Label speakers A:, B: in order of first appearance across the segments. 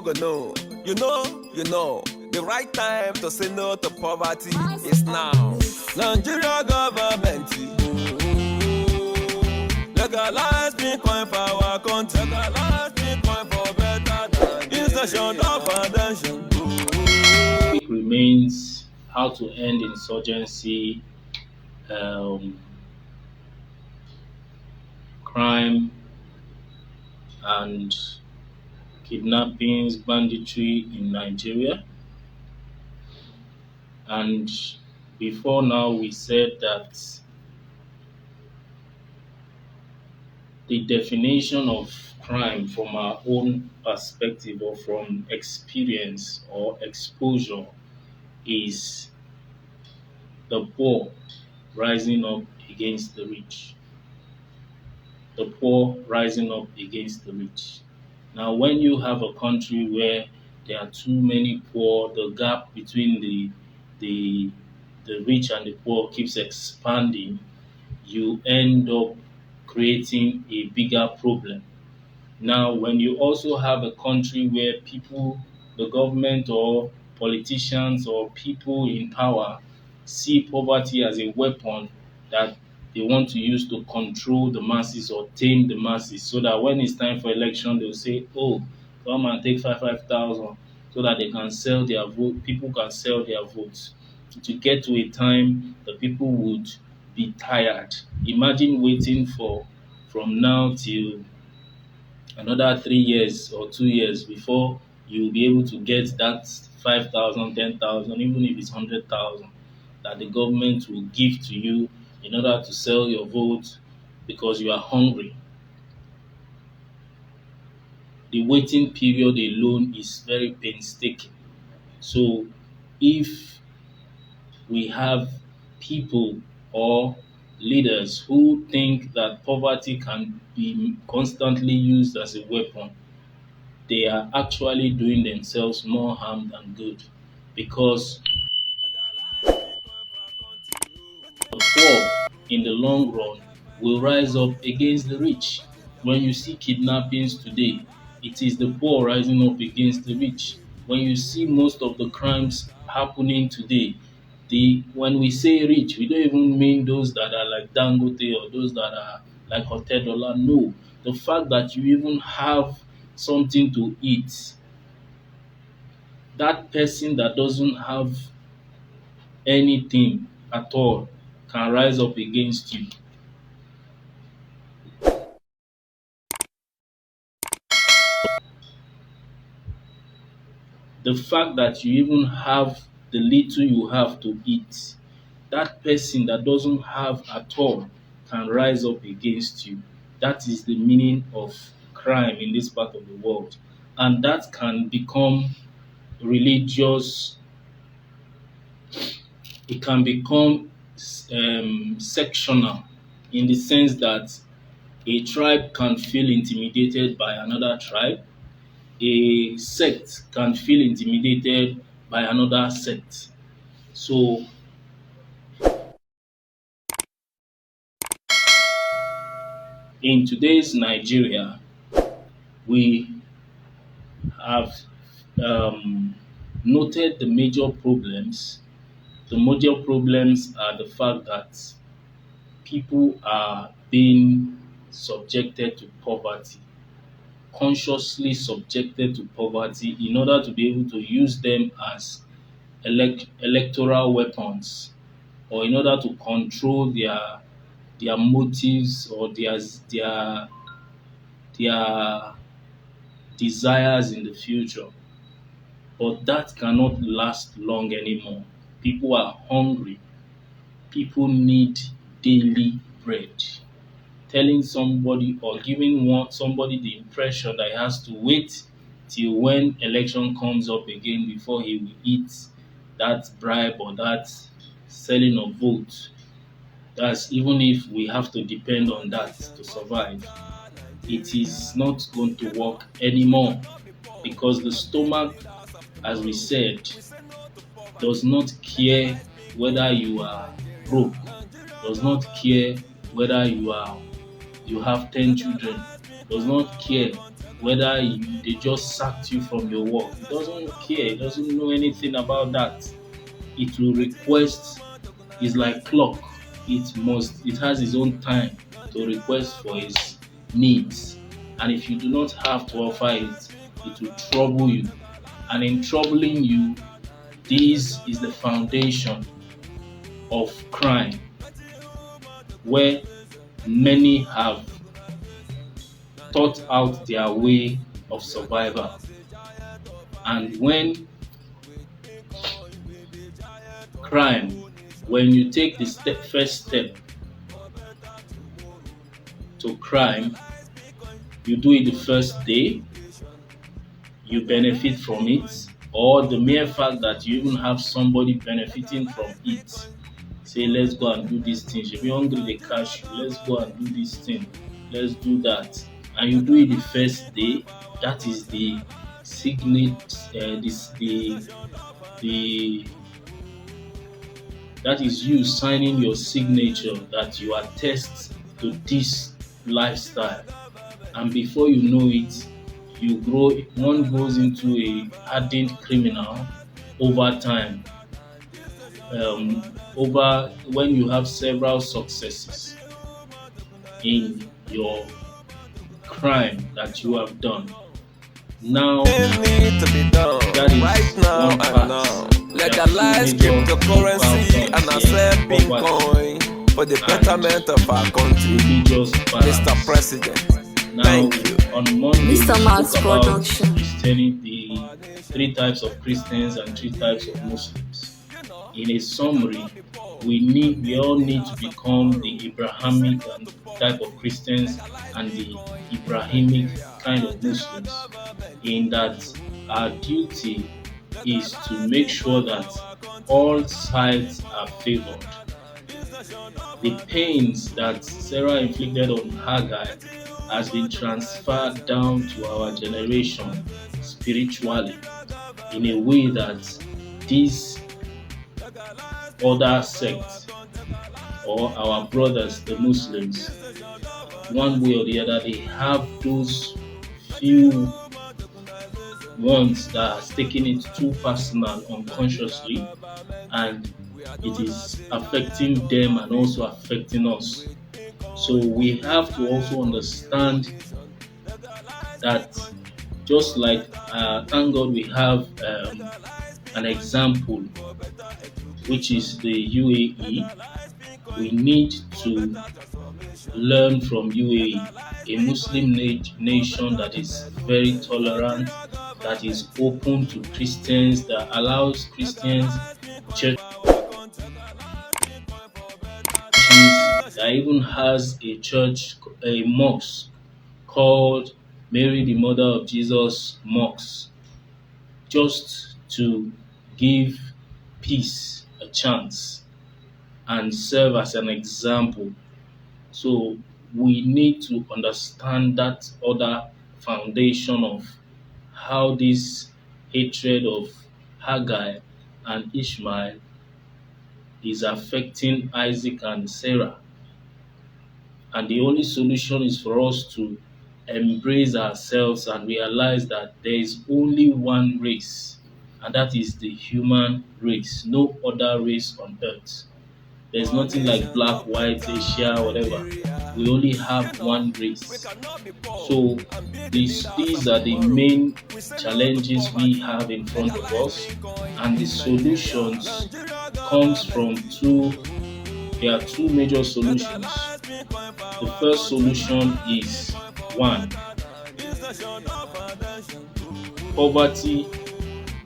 A: go know. You know, the right time to say no to poverty is now. Nigeria government, legalize Bitcoin for our country. Legalize Bitcoin for better than Inksnation foundation.
B: Topic remains how to end insurgency, um, crime, and kidnappings, banditry in Nigeria. And before now, we said that the definition of crime from our own perspective or from experience or exposure is the poor rising up against the rich. The poor rising up against the rich. Now, when you have a country where there are too many poor, the gap between the the rich and the poor keeps expanding, you end up creating a bigger problem. Now, when you also have a country where people, the government or politicians or people in power see poverty as a weapon that they want to use to control the masses or tame the masses, so that when it's time for election, they'll say, oh, come and take 5,000 so that they can sell their vote, people can sell their votes. To get to a time, the people would be tired. Imagine waiting for from now till another 3 years or 2 years before you'll be able to get that 5,000, 10,000, even if it's 100,000 that the government will give to you in order to sell your vote because you are hungry. The waiting period alone is very painstaking. So if we have people or leaders who think that poverty can be constantly used as a weapon, they are actually doing themselves more harm than good, because the poor in the long run will rise up against the rich. When you see kidnappings today, it is the poor rising up against the rich. When you see most of the crimes happening today, when we say rich, we don't even mean those that are like Dangote or those that are like Hotedola. No, the fact that you even have something to eat, that person that doesn't have anything at all can rise up against you. The fact that you even have the little you have to eat, that person that doesn't have at all can rise up against you. That is the meaning of crime in this part of the world. And that can become religious, it can become sectional, in the sense that a tribe can feel intimidated by another tribe, a sect can feel intimidated by another sect. So in today's Nigeria, we have noted the major problems. The major problems are the fact that people are being subjected to poverty, consciously subjected to poverty in order to be able to use them as electoral weapons, or in order to control their motives or their desires in the future. But that cannot last long anymore. People are hungry. People need daily bread. Telling somebody or giving somebody the impression that he has to wait till when election comes up again before he will eat that bribe or that selling of vote. That's even if we have to depend on that to survive. It is not going to work anymore, because the stomach, as we said, does not care whether you are broke, does not care whether you have 10 children, does not care whether they just sacked you from your work. It doesn't care. It doesn't know anything about that. It will request. It's like clock. It has its own time to request for its needs. And if you do not have to offer it, it will trouble you. And in troubling you, this is the foundation of crime, where many have thought out their way of survival. And crime, when you take the first step to crime, you do it the first day, you benefit from it, or the mere fact that you even have somebody benefiting from it. Say, let's go and do these things. If you're hungry, they catch you. Let's go and do this thing. Let's do that. And you do it the first day. That is the signet. The that is you signing your signature that you attest to this lifestyle. And before you know it, one goes into a hardened criminal over time. Over when you have several successes in your crime that you have done. Now,
A: Need to be done
B: that is
A: right now
B: one
A: and
B: part.
A: now. Let
B: There
A: the
B: are
A: lights
B: two major
A: cryptocurrency and
B: outcomes
A: accept
B: in poverty
A: Bitcoin for the
B: and
A: betterment of our country.
B: religious
A: Mr.
B: balance.
A: President,
B: Now,
A: thank you.
B: on Monday, we
C: Mr. Mass
B: spoke about
C: Production.
B: Christianity, three types of Christians and three types of Muslims. In a summary, we all need to become the Abrahamic and type of Christians and the Abrahamic kind of Muslims. In that our duty is to make sure that all sides are favored. The pains that Sarah inflicted on Hagar has been transferred down to our generation spiritually in a way that these other sects or our brothers, the Muslims, one way or the other, they have those few ones that has taken it too personal unconsciously, and it is affecting them and also affecting us. So we have to also understand that, just like thank God we have an example, which is the UAE. We need to learn from UAE, a Muslim nation that is very tolerant, that is open to Christians, that allows Christians, churches, that even has a mosque called Mary, the Mother of Jesus Mosque, just to give peace a chance and serve as an example. So we need to understand that other foundation of how this hatred of Hagar and Ishmael is affecting Isaac and Sarah. And the only solution is for us to embrace ourselves and realize that there is only one race, and that is the human race, no other race on earth. There's nothing like black, white, Asia, whatever. We only have one race. So these are the main challenges we have in front of us, and the solutions comes from there are two major solutions. The first solution is one, poverty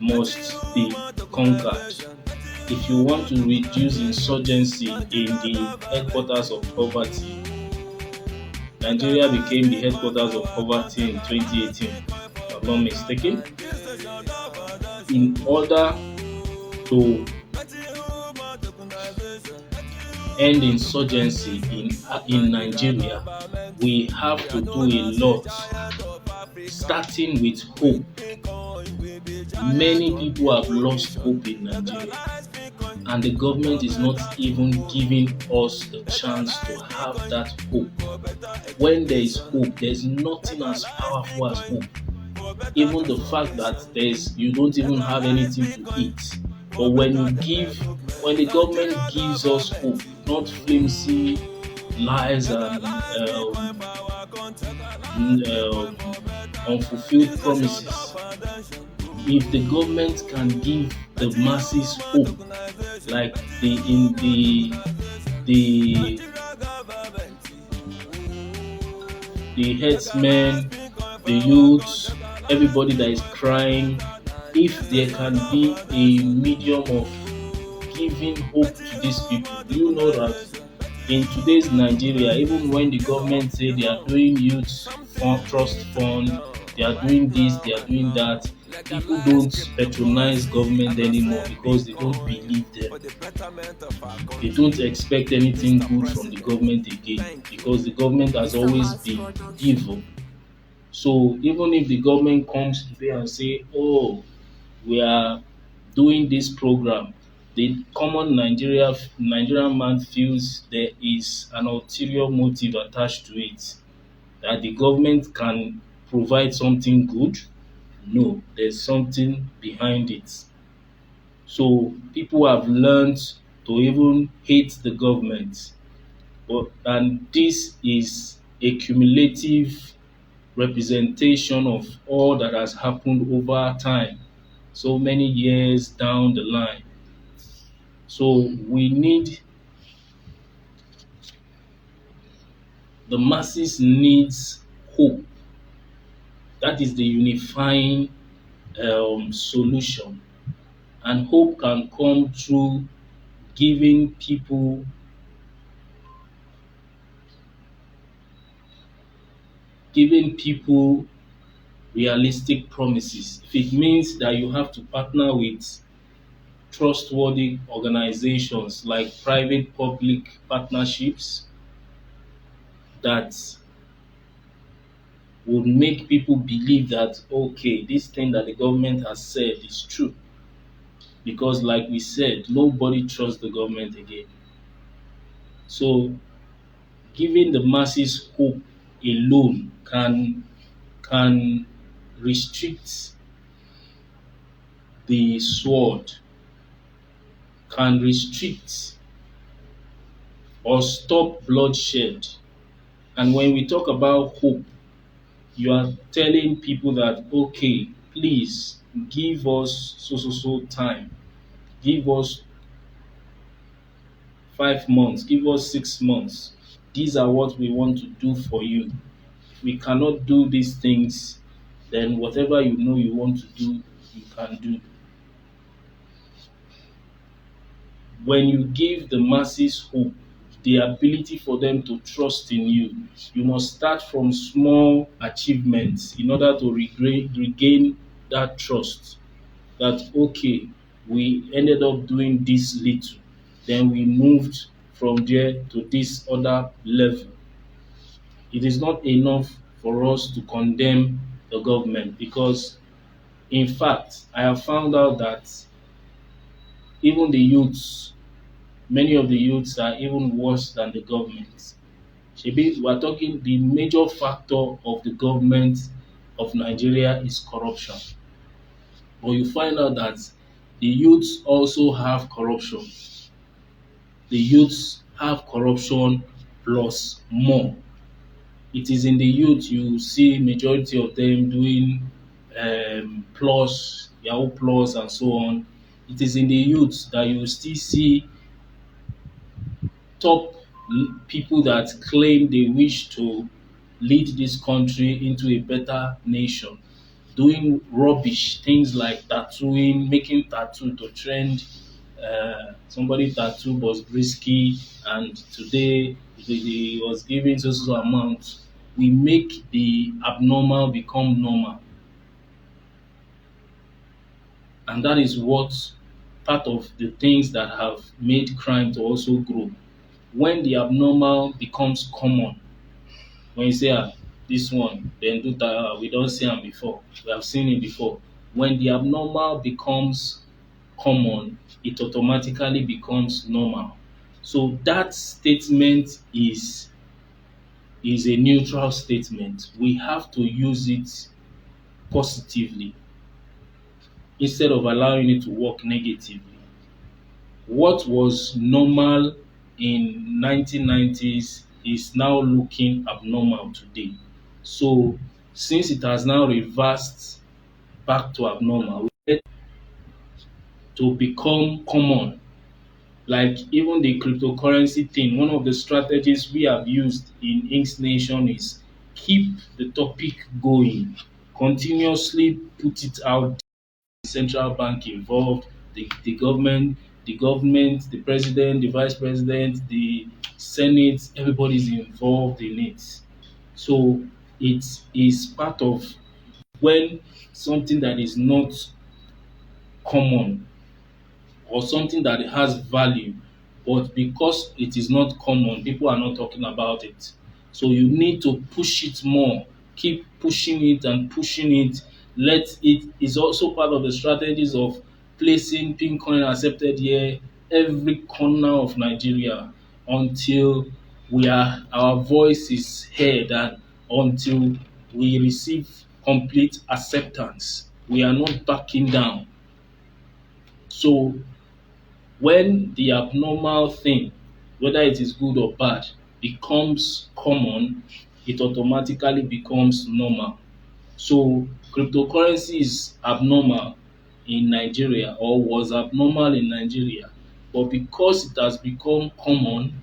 B: must be conquered. If you want to reduce insurgency in the headquarters of poverty, Nigeria became the headquarters of poverty in 2018, if I'm not mistaken. In order to end insurgency in Nigeria, we have to do a lot, starting with hope. Many people have lost hope in Nigeria, and the government is not even giving us the chance to have that hope. When there is hope, there's nothing as powerful as hope. Even the fact that you don't even have anything to eat. But when the government gives us hope, not flimsy lies and unfulfilled promises. If the government can give the masses hope, like the the headsmen, the youths, everybody that is crying, if there can be a medium of giving hope to these people, do you know that in today's Nigeria, even when the government say they are doing trust fund, they are doing this, they are doing that, people don't patronize government anymore because they don't believe them. They don't expect anything good from the government again because the government has always been evil. So even if the government comes today and say, "Oh, we are doing this program," the common Nigerian man feels there is an ulterior motive attached to it, that the government can provide something good. No, there's something behind it. So people have learned to even hate the government. And this is a cumulative representation of all that has happened over time, so many years down the line. So we need the masses needs hope. That is the unifying solution. And hope can come through giving people giving people realistic promises. If it means that you have to partner with trustworthy organizations like private public partnerships that would make people believe that, okay, this thing that the government has said is true. Because like we said, nobody trusts the government again. So giving the masses hope alone can restrict the sword, can restrict or stop bloodshed. And when we talk about hope, you are telling people that, okay, please give us so time, give us 5 months, give us 6 months. These are what we want to do for you. If we cannot do these things, then whatever you know you want to do, you can do. When you give the masses hope, the ability for them to trust in you, you must start from small achievements in order to regain that trust. That, okay, we ended up doing this little, then we moved from there to this other level. It is not enough for us to condemn the government because, in fact, I have found out that even the youths, many of the youths are even worse than the government. Shebi, we are talking the major factor of the government of Nigeria is corruption. But you find out that the youths also have corruption. The youths have corruption plus more. It is in the youth you see majority of them doing plus, Yahoo plus and so on. It is in the youth that you still see top people that claim they wish to lead this country into a better nation, doing rubbish things like tattooing, making tattoo to trend. Somebody tattoo was risky, and today he was giving so amount. We make the abnormal become normal, and that is what part of the things that have made crime to also grow. When the abnormal becomes common, when you say, this one, then do that, we don't see him before, we have seen it before. When the abnormal becomes common, it automatically becomes normal. So that statement is a neutral statement. We have to use it positively instead of allowing it to work negatively. What was normal in 1990s is now looking abnormal today. So since it has now reversed back to abnormal, we need to become common. Like even the cryptocurrency thing, one of the strategies we have used in Inksnation is keep the topic going, continuously put it out, the central bank involved, the government, the president, the vice president, the senate, everybody's involved in it. So it is part of when something that is not common or something that has value, but because it is not common, people are not talking about it. So you need to push it more, keep pushing it and pushing it. Let it is also part of the strategies of placing Pincoin accepted here every corner of Nigeria until our voice is heard and until we receive complete acceptance. We are not backing down. So when the abnormal thing, whether it is good or bad, becomes common, it automatically becomes normal. So cryptocurrency is abnormal in Nigeria or was abnormal in Nigeria, but because it has become common,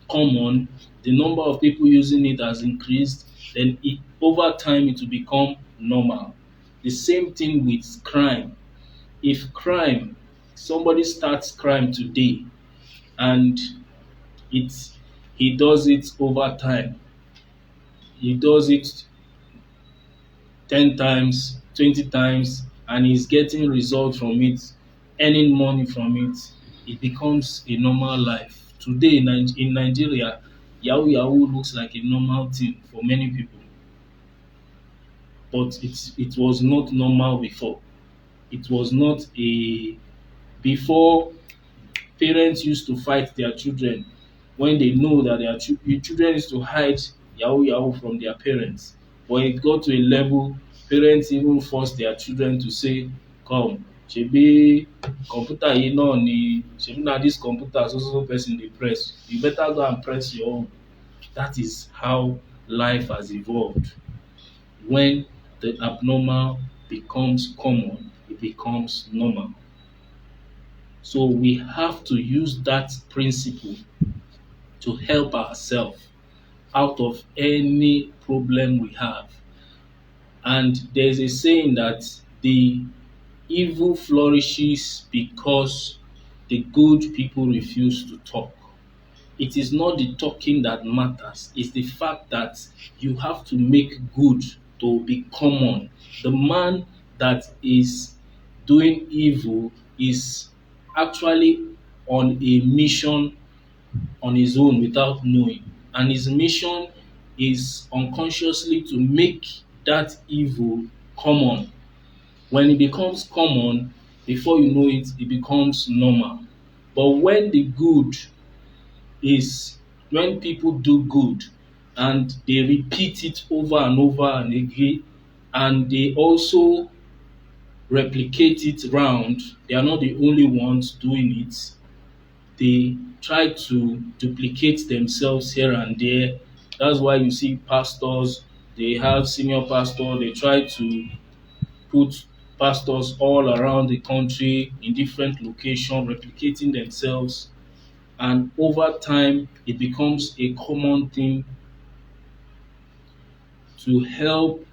B: the number of people using it has increased, then over time it will become normal. The same thing with crime. If somebody starts crime today and it's he does it over time, he does it 10 times, 20 times, and he's getting results from it, earning money from it, it becomes a normal life. Today in Nigeria, yahoo yahoo looks like a normal thing for many people, but it was not normal before. It was not a before. Parents used to fight their children when they know that the children used to hide yahoo yahoo from their parents. But it got to a level, parents even forced their children to say, come, shebi computer yìí náà ni, shebi na this computer so so so person dey press, you better go and press your own. That is how life has evolved. When the abnormal becomes common, it becomes normal. So we have to use that principle to help ourselves out of any problem we have. And there's a saying that the evil flourishes because the good people refuse to talk. It is not the talking that matters, it's the fact that you have to make good to be common. The man that is doing evil is actually on a mission on his own without knowing, and his mission is unconsciously to make that evil common. When it becomes common, before you know it, it becomes normal. But when people do good and they repeat it over and over and again, and they also replicate it round, they are not the only ones doing it. They try to duplicate themselves here and there. That's why you see pastors, they have senior pastor, they try to put pastors all around the country in different locations, replicating themselves. And over time, it becomes a common thing to help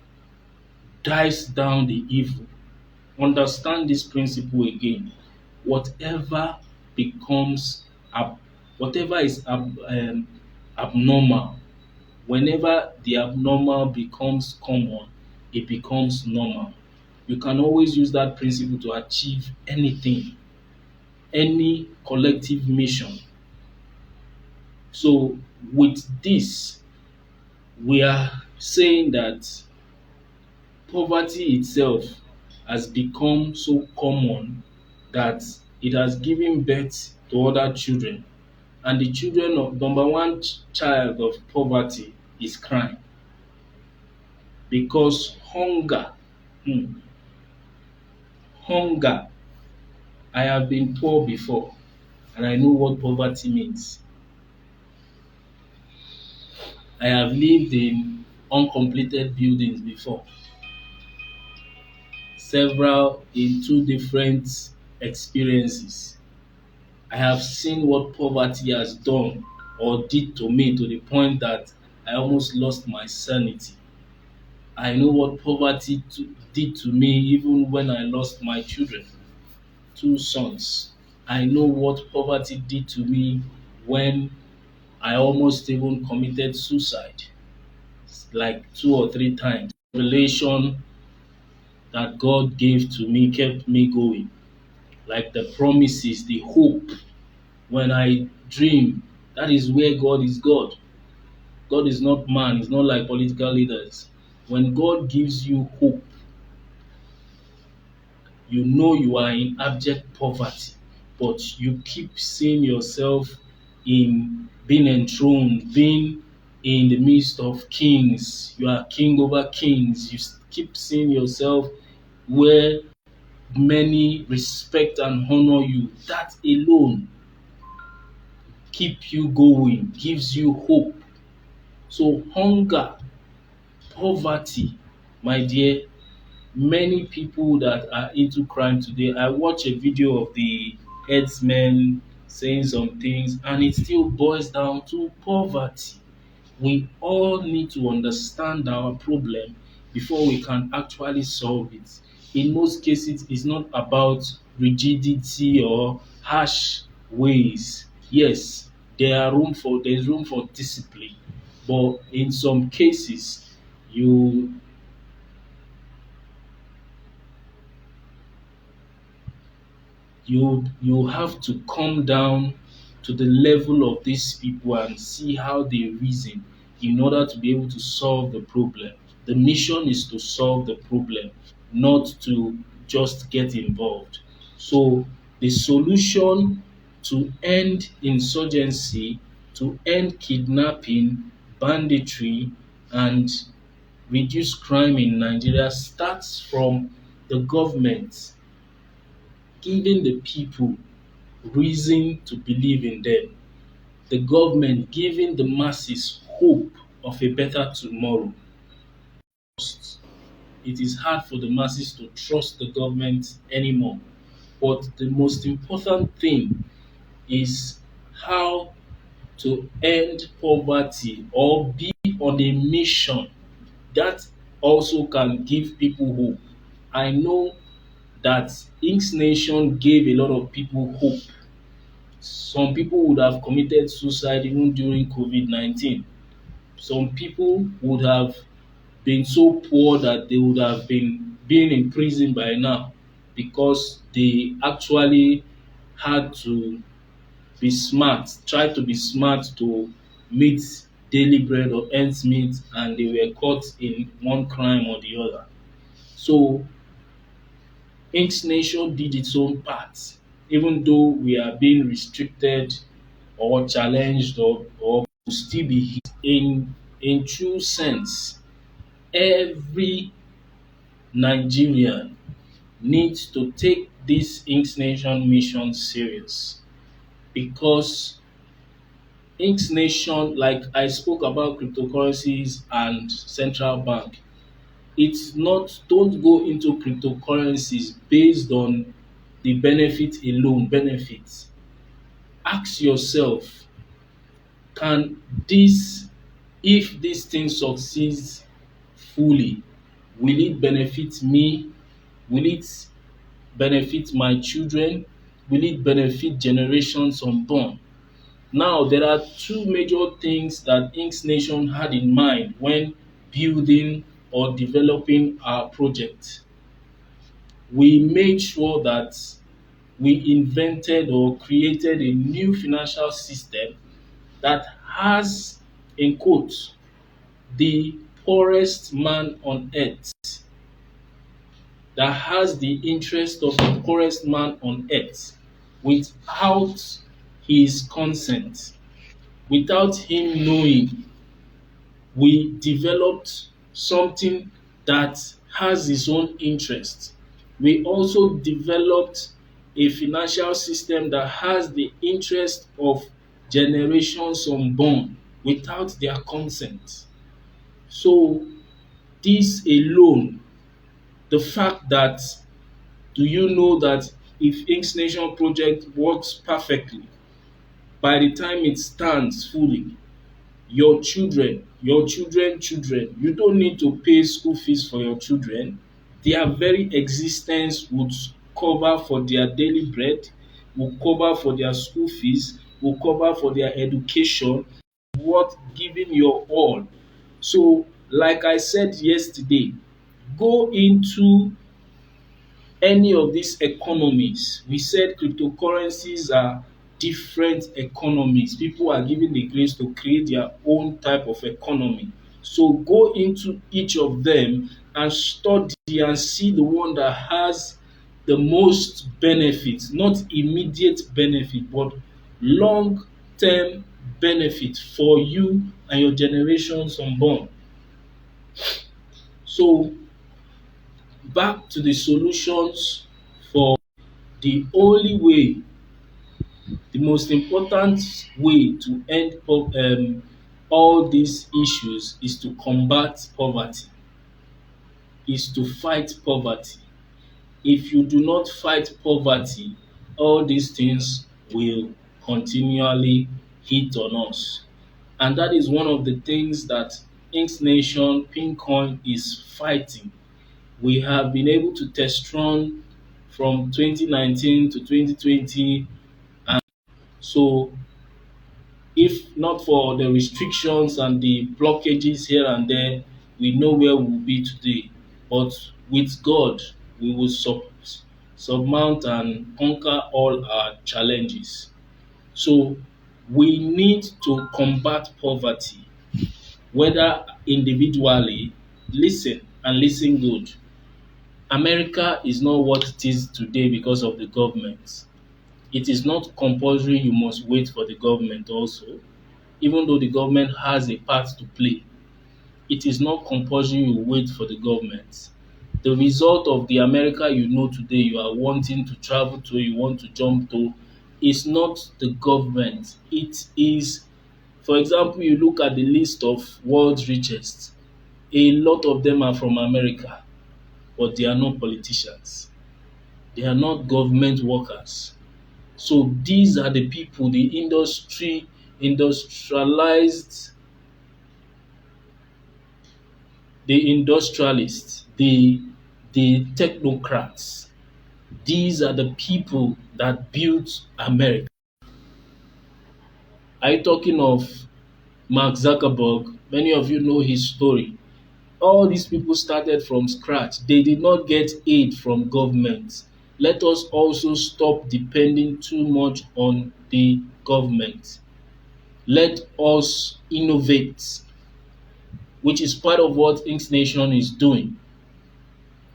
B: dice down the evil. Understand this principle again. Whatever becomes whatever is abnormal, whenever the abnormal becomes common, it becomes normal. You can always use that principle to achieve anything, any collective mission. So with this, we are saying that poverty itself has become so common that it has given birth to other children. And the children of number one child of poverty is crime. Because hmm, hunger, I have been poor before and I know what poverty means. I have lived in uncompleted buildings before, several in two different experiences. I have seen what poverty has done or did to me to the point that I almost lost my sanity. I know what did to me even when I lost my children, two sons. I know what poverty did to me when I almost even committed suicide, like two or three times. Revelation that God gave to me kept me going, like the promises, the hope. When I dream, that is where God is God. God is not man, he's not like political leaders. When God gives you hope, you know you are in abject poverty, but you keep seeing yourself in being enthroned, being in the midst of kings. You are king over kings. Keep seeing yourself where many respect and honor you. That alone keep you going, gives you hope. So hunger, poverty, my dear, many people that are into crime today. I watch a video of the headsmen saying some things, and it still boils down to poverty. We all need to understand our problem before we can actually solve it. In most cases, it's not about rigidity or harsh ways. Yes, there's room for discipline, but in some cases, you you have to come down to the level of these people and see how they reason in order to be able to solve the problem. The mission is to solve the problem, not to just get involved. So the solution to end insurgency, to end kidnapping, banditry, and reduce crime in Nigeria starts from the government giving the people reason to believe in them. The government giving the masses hope of a better tomorrow. It is hard for the masses to trust the government anymore. But the most important thing is how to end poverty or be on a mission that also can give people hope. I know that Inksnation gave a lot of people hope. Some people would have committed suicide even during COVID-19. Some people would have been so poor that they would have been in prison by now because they actually had to be smart, try to be smart to meet daily bread or ends meet, and they were caught in one crime or the other. So Inksnation did its own part, even though we are being restricted or challenged or still be hit. In true sense, every Nigerian needs to take this Inksnation mission serious because Inksnation, like I spoke about cryptocurrencies and central bank, it's not, don't go into cryptocurrencies based on the benefit alone, benefits. Ask yourself, can this, if this thing succeeds fully, will it benefit me? Will it benefit my children? Will it benefit generations unborn? Now, there are two major things that Inksnation had in mind when building or developing our project. We made sure that we invented or created a new financial system that has, in quotes, the poorest man on earth, that has the interest of the poorest man on earth. without his consent, without him knowing. We developed something that has its own interest. We also developed a financial system that has the interest of generations unborn without their consent. So this alone, the fact that, do you know that if Inksnation project works perfectly, by the time it stands fully, your children, you don't need to pay school fees for your children. Their very existence would cover for their daily bread, will cover for their school fees, will cover for their education, worth giving your all. So like I said yesterday, go into any of these economies. We said cryptocurrencies are different economies. People are given the grace to create their own type of economy. So go into each of them and study and see the one that has the most benefit, not immediate benefit, but long term benefit for you and your generations unborn. So back to the solutions. For the only way, the most important way to end all these issues is to combat poverty, is to fight poverty. If you do not fight poverty, all these things will continually hit on us. And that is one of the things that Inksnation Pincoin is fighting. We have been able to test run from 2019 to 2020. So if not for the restrictions and the blockages here and there, we know where we will be today. But with God, we will surmount and conquer all our challenges. So we need to combat poverty, whether individually. Listen and listen good. America is not what it is today because of the government. It is not compulsory you must wait for the government also, even though the government has a part to play. It is not compulsory you wait for the government. The result of the America you know today, you are wanting to travel to, you want to jump to, is not the government. It is, for example, you look at the list of world's richest, a lot of them are from America, but they are not politicians. They are not government workers. So these are the people, the industrialized, the industrialists, the technocrats. These are the people that built America. Are you talking of Mark Zuckerberg? Many of you know his story. All these people started from scratch. They did not get aid from government. Let us also stop depending too much on the government. Let us innovate, which is part of what Inksnation is doing.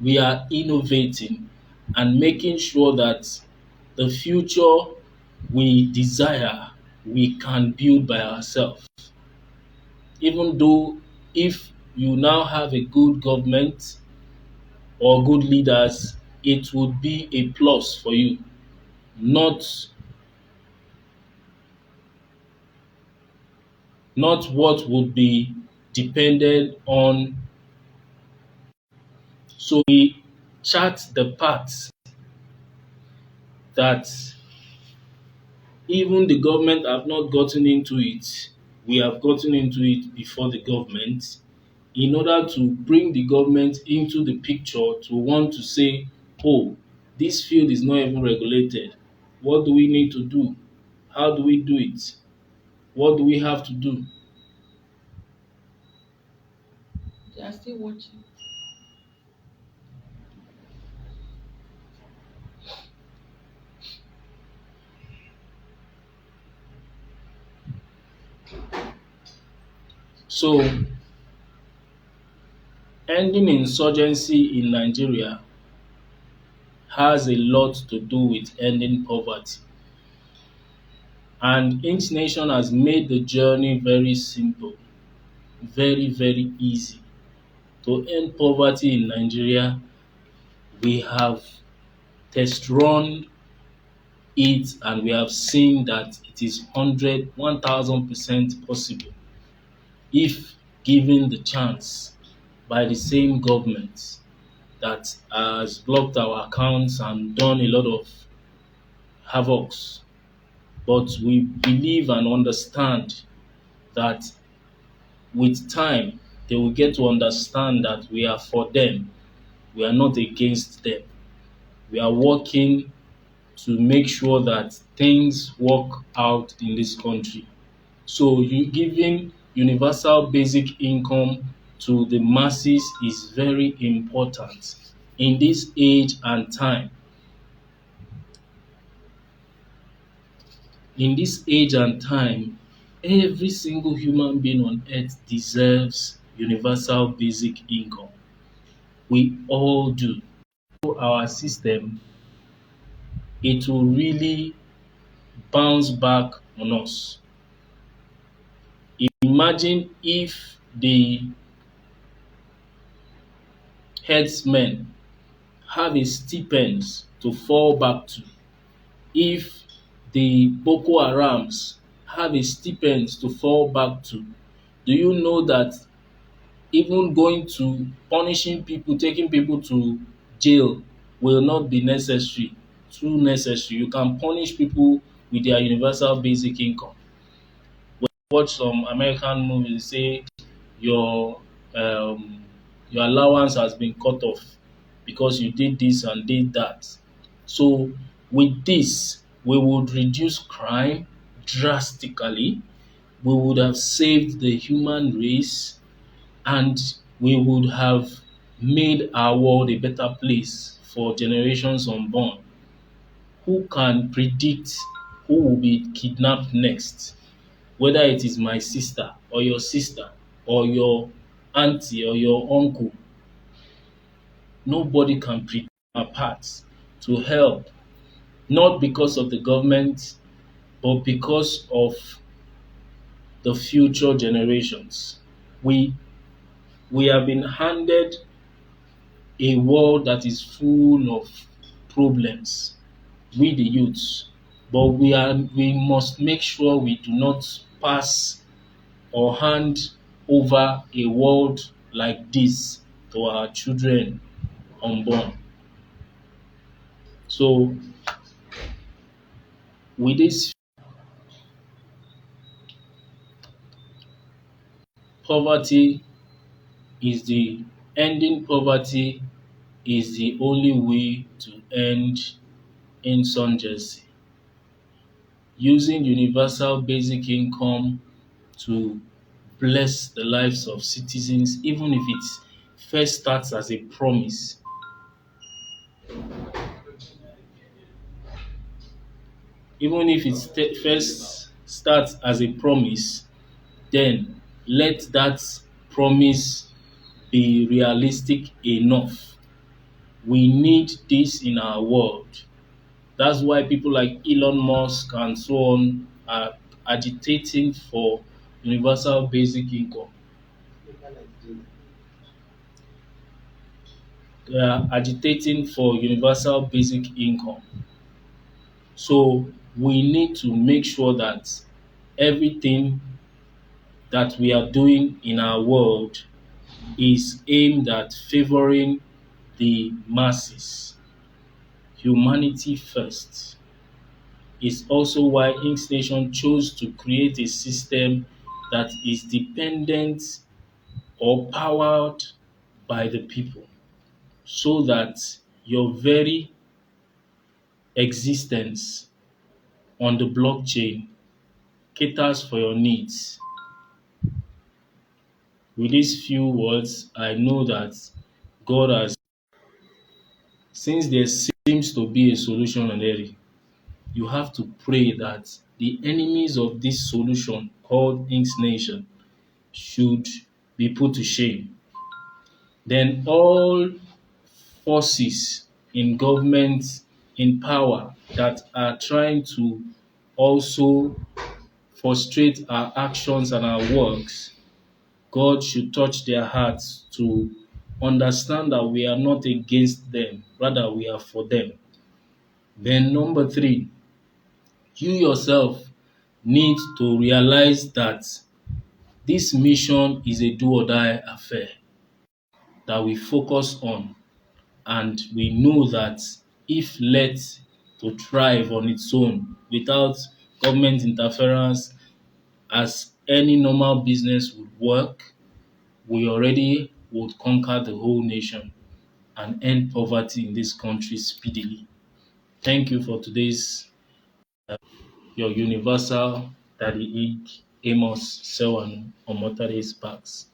B: We are innovating and making sure that the future we desire, we can build by ourselves. Even though if you now have a good government or good leaders, it would be a plus for you, not not what would be dependent on. So we chart the path that even the government have not gotten into it. We have gotten into it before the government, in order to bring the government into the picture to want to say, oh, this field is not even regulated. What do we need to do? How do we do it? What do we have to do? They are still watching. So, ending insurgency in Nigeria has a lot to do with ending poverty. And Inksnation has made the journey very simple, very, very easy. To end poverty in Nigeria, we have test run it and we have seen that it is 1000% possible if given the chance by the same government that has blocked our accounts and done a lot of havocs. But we believe and understand that with time, they will get to understand that we are for them. We are not against them. We are working to make sure that things work out in this country. So you giving universal basic income to the masses is very important in this age and time. In this age and time, every single human being on earth deserves universal basic income. We all do. Our system, it will really bounce back on us. Imagine if the herdsmen have a stipend to fall back to, if the Boko Harams have a stipend to fall back to. Do you know that even going to punishing people, taking people to jail will not be necessary, too necessary. You can punish people with their universal basic income. When you watch some American movies, say your um, your allowance has been cut off because you did this and did that. So with this, we would reduce crime drastically. We would have saved the human race and we would have made our world a better place for generations unborn. Who can predict who will be kidnapped next? Whether it is my sister or your auntie or your uncle, nobody can predict our paths to help, not because of the government, but because of the future generations. We we have been handed a world that is full of problems, we the youths, but we must make sure we do not pass or hand over a world like this to our children unborn. So with this, poverty is the ending poverty is the only way to end insurgency. Using universal basic income to bless the lives of citizens, even if it first starts as a promise, even if it first starts as a promise, then let that promise be realistic enough. We need this in our world. That's why people like Elon Musk and so on are agitating for universal basic income. They are agitating for universal basic income. So we need to make sure that everything that we are doing in our world is aimed at favoring the masses. Humanity first is also why Inksnation chose to create a system that is dependent or powered by the people so that your very existence on the blockchain caters for your needs. With these few words, I know that God has, since there seems to be a solution already, you have to pray that the enemies of this solution called Inksnation should be put to shame. Then all forces in government in power that are trying to also frustrate our actions and our works, God should touch their hearts to understand that we are not against them, rather, we are for them. Then, number three, you yourself need to realize that this mission is a do or die affair that we focus on, and we know that if let to thrive on its own without government interference, as any normal business would work, we already would conquer the whole nation and end poverty in this country speedily. Thank you for today's your universal Daddy Ink Amos Sewan Omotade Sparks.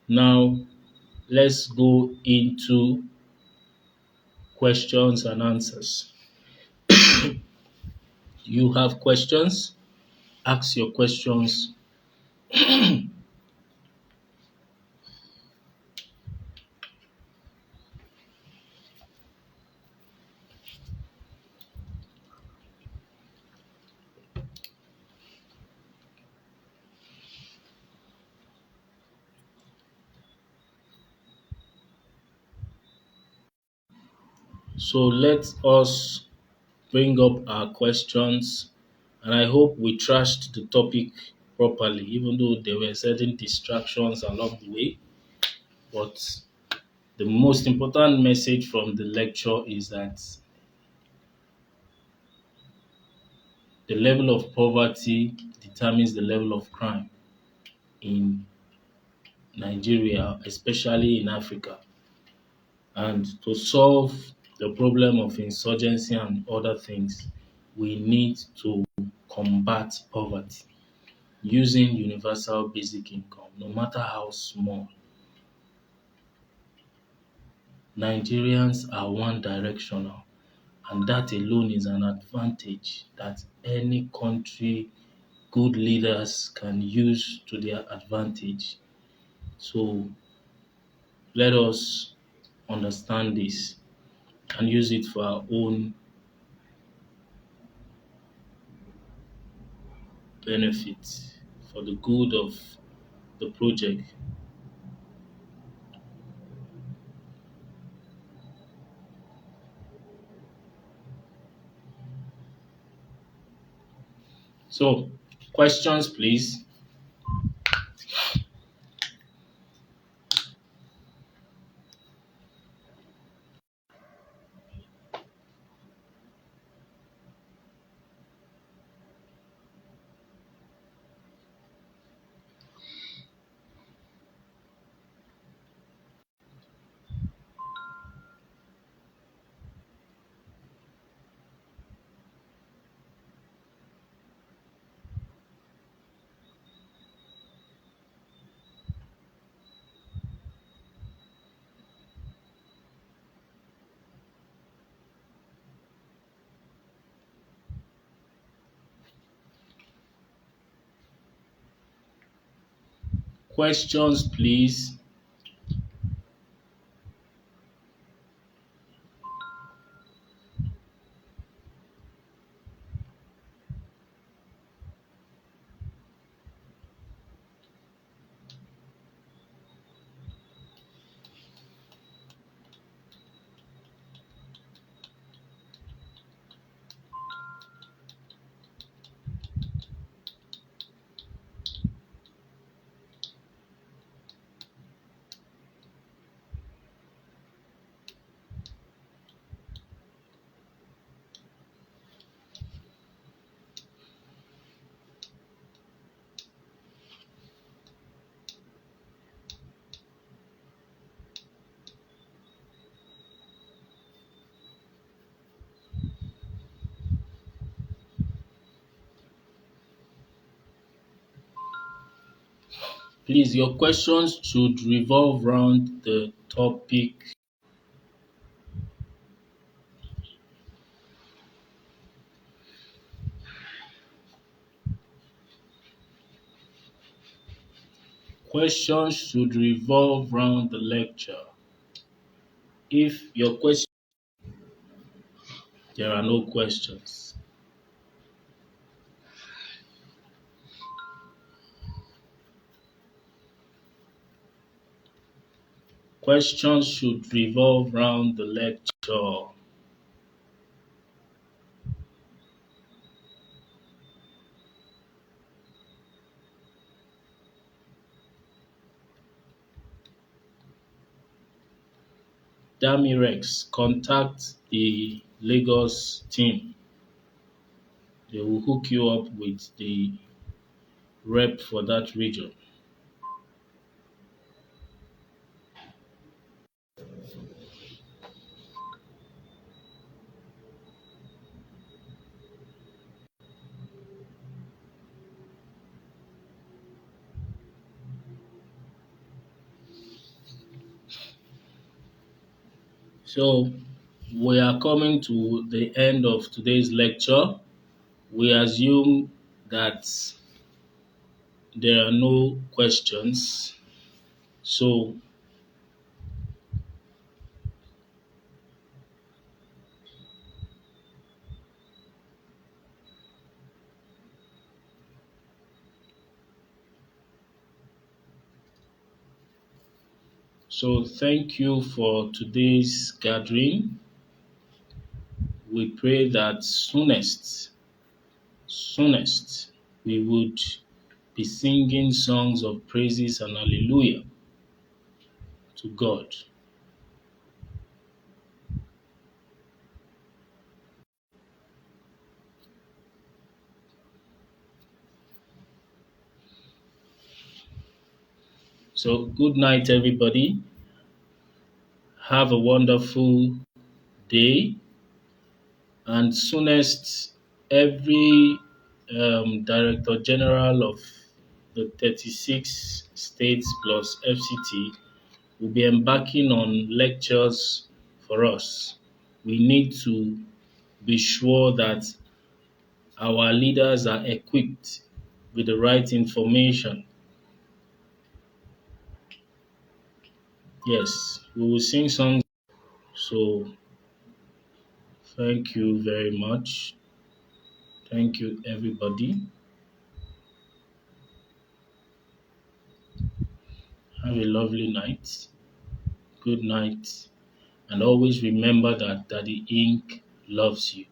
B: Now let's go into questions and answers. You have questions? Ask your questions. So let us bring up our questions, and I hope we trashed the topic properly, even though there were certain distractions along the way. But the most important message from the lecture is that the level of poverty determines the level of crime in Nigeria, especially in Africa. And to solve the problem of insurgency and other things, we need to combat poverty using universal basic income, no matter how small. Nigerians are one directional, and that alone is an advantage that any country good leaders can use to their advantage. So let us understand this and use it for our own benefit, for the good of the project. So, questions, please. Questions, please. Please, your questions should revolve around the topic. Questions should revolve around the lecture. If your question, there are no questions. Questions should revolve around the lecture. Damirex, contact the Lagos team. They will hook you up with the rep for that region. So we are coming to the end of today's lecture. We assume that there are no questions. So thank you for today's gathering. We pray that soonest we would be singing songs of praises and hallelujah to God. So good night, everybody. Have a wonderful day, and soonest every Director General of the 36 states plus FCT will be embarking on lectures for us. We need to be sure that our leaders are equipped with the right information. Yes, we will sing songs. So thank you very much. Thank you, everybody. Have a lovely night. Good night. And always remember that Daddy Ink loves you.